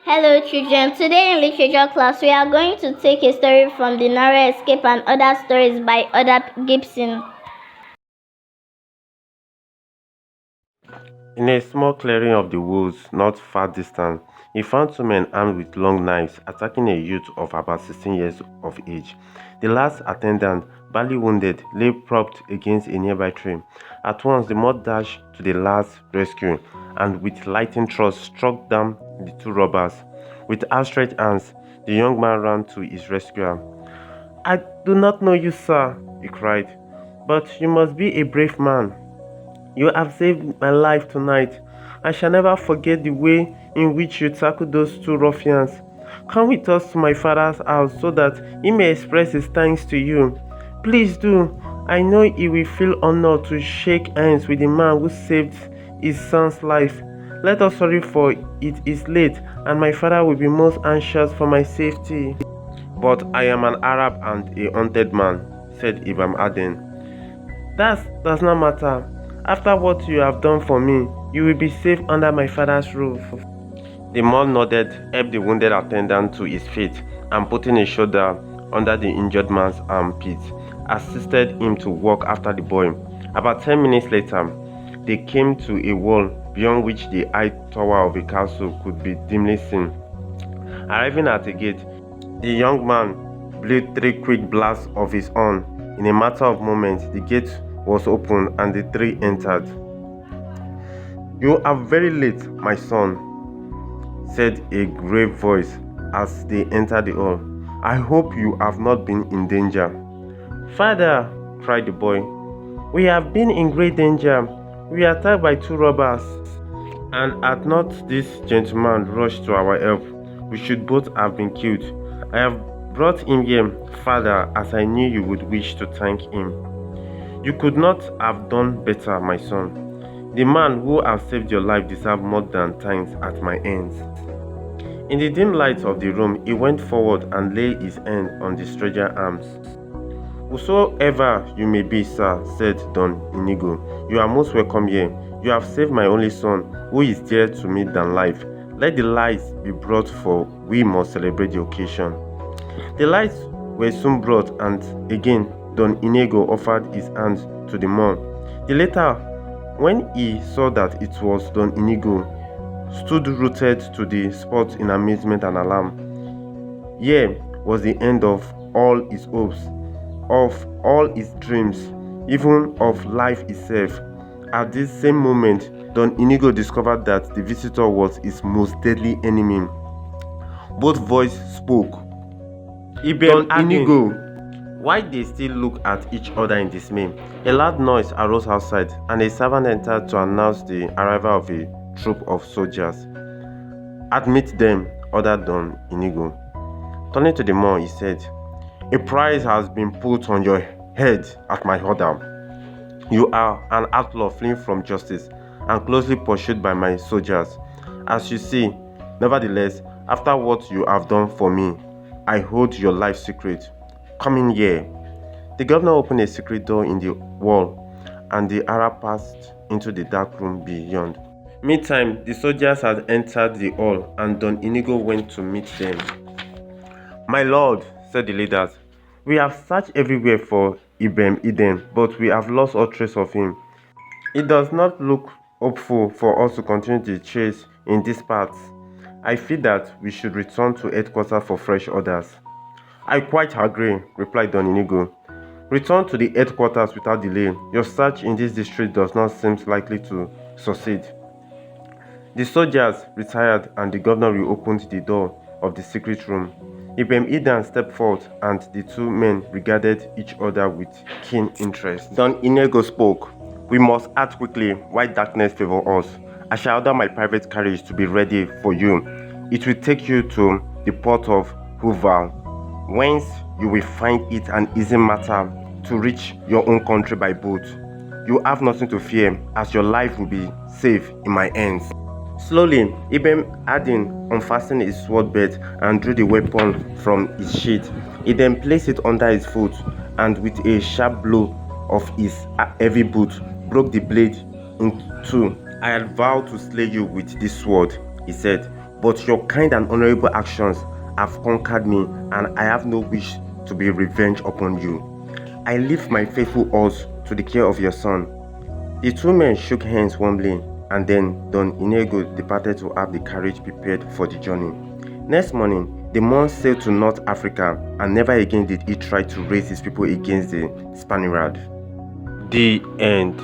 Hello children, today in literature class we are going to take a story from The Narrow Escape and Other Stories by Oda Gibson. In a small clearing of the woods not far distant, he found two men armed with long knives attacking a youth of about 16 years of age. The last attendant, badly wounded, lay propped against a nearby tree. At once the mob dashed to the lad's rescue and with lightning thrust struck down the two robbers. With outstretched hands, the young man ran to his rescuer. "I do not know you, sir," he cried, "but you must be a brave man. You have saved my life tonight. I shall never forget the way in which you tackled those two ruffians. Come with us to my father's house so that he may express his thanks to you. Please do. I know he will feel honored to shake hands with the man who saved his son's life. Let us hurry, for it is late, and my father will be most anxious for my safety." "But I am an Arab and a hunted man," said Ibn Aden. "That does not matter. After what you have done for me, you will be safe under my father's roof." The man nodded, helped the wounded attendant to his feet, and putting his shoulder under the injured man's armpit, assisted him to walk after the boy. About 10 minutes later, they came to a wall beyond which the high tower of a castle could be dimly seen. Arriving at a gate, the young man blew 3 quick blasts of his horn. In a matter of moments, the gate was opened and the three entered. "You are very late, my son," said a grave voice as they entered the hall. "I hope you have not been in danger." "Father," cried the boy, "we have been in great danger. We are attacked by two robbers, and had not this gentleman rushed to our help, we should both have been killed. I have brought him here, father, as I knew you would wish to thank him." "You could not have done better, my son. The man who has saved your life deserves more than thanks at my hands." In the dim light of the room, he went forward and laid his hand on the stranger's arms. "Whosoever you may be, sir," said Don Inigo, "you are most welcome here. You have saved my only son, who is dearer to me than life. Let the lights be brought, for we must celebrate the occasion." The lights were soon brought, and again Don Inigo offered his hand to the man. The latter, when he saw that it was Don Inigo, stood rooted to the spot in amazement and alarm. Here was the end of all his hopes, of all his dreams, even of life itself. At this same moment, Don Inigo discovered that the visitor was his most deadly enemy. Both voices spoke. "Don Inigo." While they still looked at each other in dismay, a loud noise arose outside, and a servant entered to announce the arrival of a troop of soldiers. "Admit them," ordered Don Inigo. Turning to the man, he said, "A price has been put on your head at my order. You are an outlaw fleeing from justice and closely pursued by my soldiers, as you see. Nevertheless, after what you have done for me, I hold your life secret. Come in here." The governor opened a secret door in the wall, and the Arab passed into the dark room beyond. Meantime, the soldiers had entered the hall, and Don Inigo went to meet them. "My lord," said the leaders, "we have searched everywhere for Ibn Eden, but we have lost all trace of him. It does not look hopeful for us to continue the chase in these parts. I feel that we should return to headquarters for fresh orders." "I quite agree," replied Don Inigo. "Return to the headquarters without delay. Your search in this district does not seem likely to succeed." The soldiers retired, and the governor reopened the door of the secret room. Ibn Eden stepped forth, and the two men regarded each other with keen interest. Don Inigo spoke. "We must act quickly while darkness favors us. I shall order my private carriage to be ready for you. It will take you to the port of Houval, whence you will find it an easy matter to reach your own country by boat. You have nothing to fear, as your life will be safe in my hands." Slowly, Ibn Adin unfastened his sword belt and drew the weapon from his sheath. He then placed it under his foot, and with a sharp blow of his heavy boot, broke the blade in two. "I had vowed to slay you with this sword," he said, but your kind and honorable actions have conquered me, and I have no wish to be revenged upon you. I leave my faithful horse to the care of your son." The two men shook hands warmly, and then Don Inigo departed to have the carriage prepared for the journey. Next morning, the Mon sailed to North Africa, and never again did he try to raise his people against the Spaniard. The end.